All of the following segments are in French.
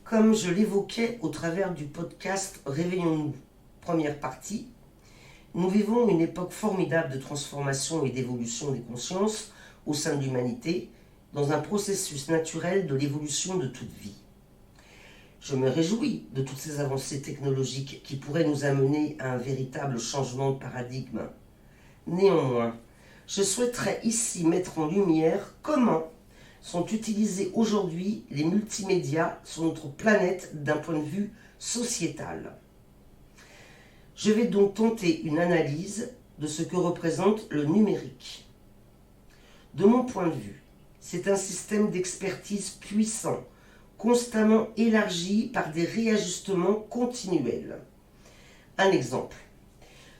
Comme je l'évoquais au travers du podcast Réveillons-nous, première partie, nous vivons une époque formidable de transformation et d'évolution des consciences au sein de l'humanité, dans un processus naturel de l'évolution de toute vie. Je me réjouis de toutes ces avancées technologiques qui pourraient nous amener à un véritable changement de paradigme. Néanmoins, je souhaiterais ici mettre en lumière comment sont utilisés aujourd'hui les multimédias sur notre planète d'un point de vue sociétal. Je vais donc tenter une analyse de ce que représente le numérique. De mon point de vue, c'est un système d'expertise puissant, constamment élargi par des réajustements continuels. Un exemple.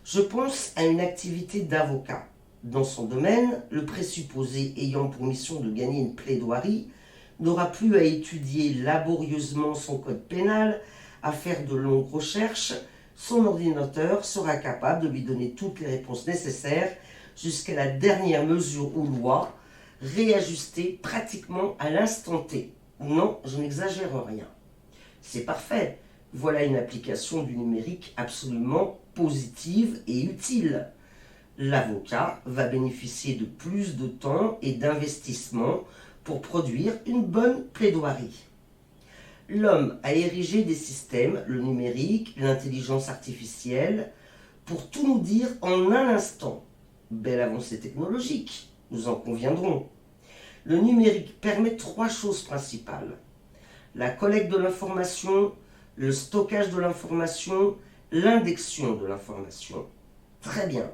Je pense à une activité d'avocat. Dans son domaine, le présupposé ayant pour mission de gagner une plaidoirie n'aura plus à étudier laborieusement son code pénal, à faire de longues recherches. Son ordinateur sera capable de lui donner toutes les réponses nécessaires jusqu'à la dernière mesure ou loi, réajustée pratiquement à l'instant T. Non, je n'exagère rien. C'est parfait. Voilà une application du numérique absolument positive et utile. L'avocat va bénéficier de plus de temps et d'investissement pour produire une bonne plaidoirie. L'homme a érigé des systèmes, le numérique, l'intelligence artificielle, pour tout nous dire en un instant. Belle avancée technologique, nous en conviendrons. Le numérique permet trois choses principales. La collecte de l'information, le stockage de l'information, l'indexion de l'information. Très bien.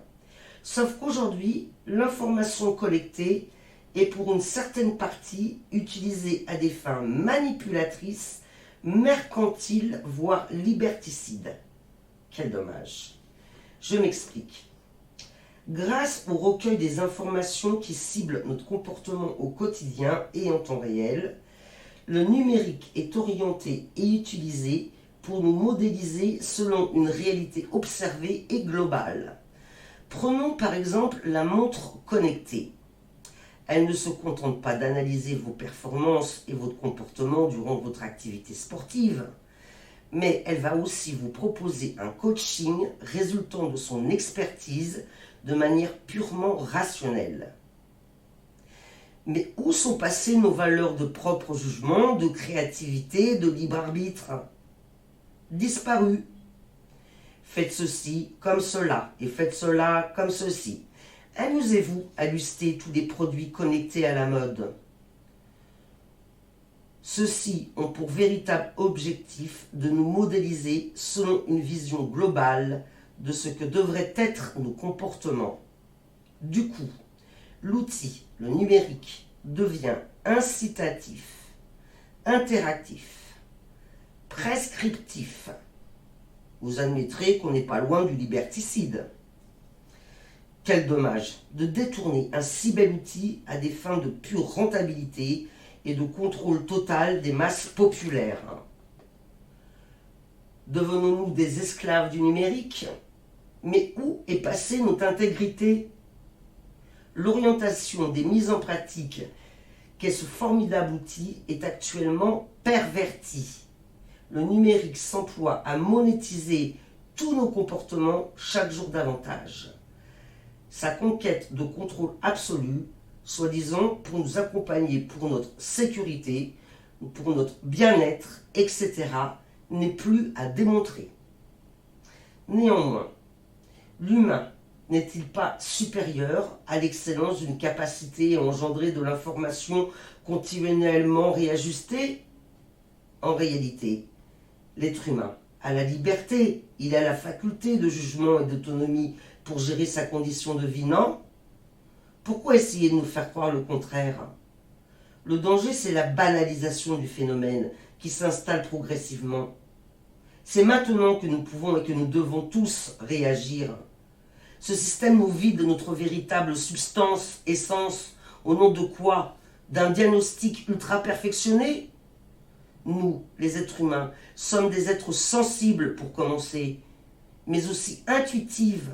Sauf qu'aujourd'hui, l'information collectée est pour une certaine partie utilisée à des fins manipulatrices, mercantiles, voire liberticides. Quel dommage. Je m'explique. Grâce au recueil des informations qui ciblent notre comportement au quotidien et en temps réel, le numérique est orienté et utilisé pour nous modéliser selon une réalité observée et globale. Prenons par exemple la montre connectée. Elle ne se contente pas d'analyser vos performances et votre comportement durant votre activité sportive, mais elle va aussi vous proposer un coaching résultant de son expertise de manière purement rationnelle. Mais où sont passées nos valeurs de propre jugement, de créativité, de libre arbitre ? Disparues. Faites ceci comme cela et faites cela comme ceci. Amusez-vous à lister tous les produits connectés à la mode. Ceux-ci ont pour véritable objectif de nous modéliser selon une vision globale de ce que devraient être nos comportements. Du coup, l'outil, le numérique, devient incitatif, interactif, prescriptif. Vous admettrez qu'on n'est pas loin du liberticide. Quel dommage de détourner un si bel outil à des fins de pure rentabilité et de contrôle total des masses populaires. Devenons-nous des esclaves du numérique ? Mais où est passée notre intégrité ? L'orientation des mises en pratique qu'est ce formidable outil est actuellement pervertie. Le numérique s'emploie à monétiser tous nos comportements chaque jour davantage. Sa conquête de contrôle absolu, soi-disant pour nous accompagner pour notre sécurité, pour notre bien-être, etc., n'est plus à démontrer. Néanmoins, l'humain n'est-il pas supérieur à l'excellence d'une capacité à engendrer de l'information continuellement réajustée ? En réalité, l'être humain a la liberté, il a la faculté de jugement et d'autonomie pour gérer sa condition de vie, non ? Pourquoi essayer de nous faire croire le contraire ? Le danger, c'est la banalisation du phénomène qui s'installe progressivement. C'est maintenant que nous pouvons et que nous devons tous réagir. Ce système nous vide de notre véritable substance, essence, au nom de quoi ? D'un diagnostic ultra perfectionné ? Nous, les êtres humains, sommes des êtres sensibles pour commencer, mais aussi intuitifs,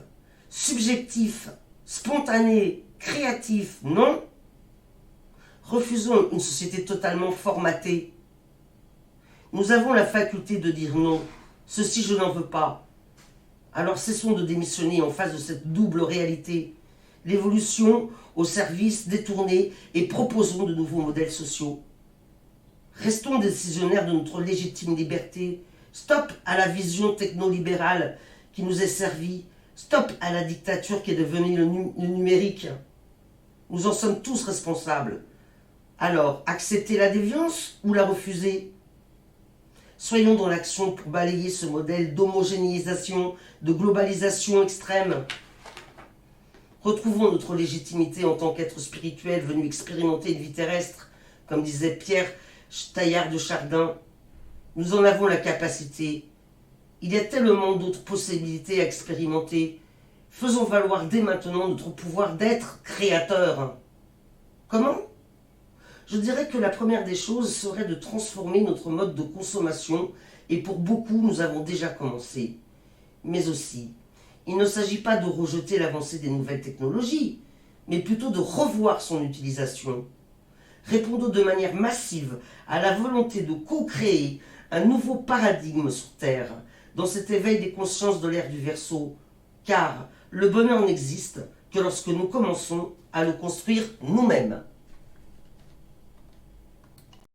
subjectifs, spontanés, créatifs, non ? Refusons une société totalement formatée. Nous avons la faculté de dire non. Ceci, je n'en veux pas. Alors cessons de démissionner en face de cette double réalité. L'évolution au service détourné et proposons de nouveaux modèles sociaux. Restons décisionnaires de notre légitime liberté. Stop à la vision technolibérale qui nous est servie. Stop à la dictature qui est devenue le numérique. Nous en sommes tous responsables. Alors, accepter la déviance ou la refuser? Soyons dans l'action pour balayer ce modèle d'homogénéisation, de globalisation extrême. Retrouvons notre légitimité en tant qu'être spirituel venu expérimenter une vie terrestre, comme disait Pierre Taillard de Chardin. Nous en avons la capacité. Il y a tellement d'autres possibilités à expérimenter. Faisons valoir dès maintenant notre pouvoir d'être créateur. Comment? Je dirais que la première des choses serait de transformer notre mode de consommation, et pour beaucoup, nous avons déjà commencé. Mais aussi, il ne s'agit pas de rejeter l'avancée des nouvelles technologies, mais plutôt de revoir son utilisation. Répondons de manière massive à la volonté de co-créer un nouveau paradigme sur Terre, dans cet éveil des consciences de l'ère du Verseau, car le bonheur n'existe que lorsque nous commençons à le construire nous-mêmes.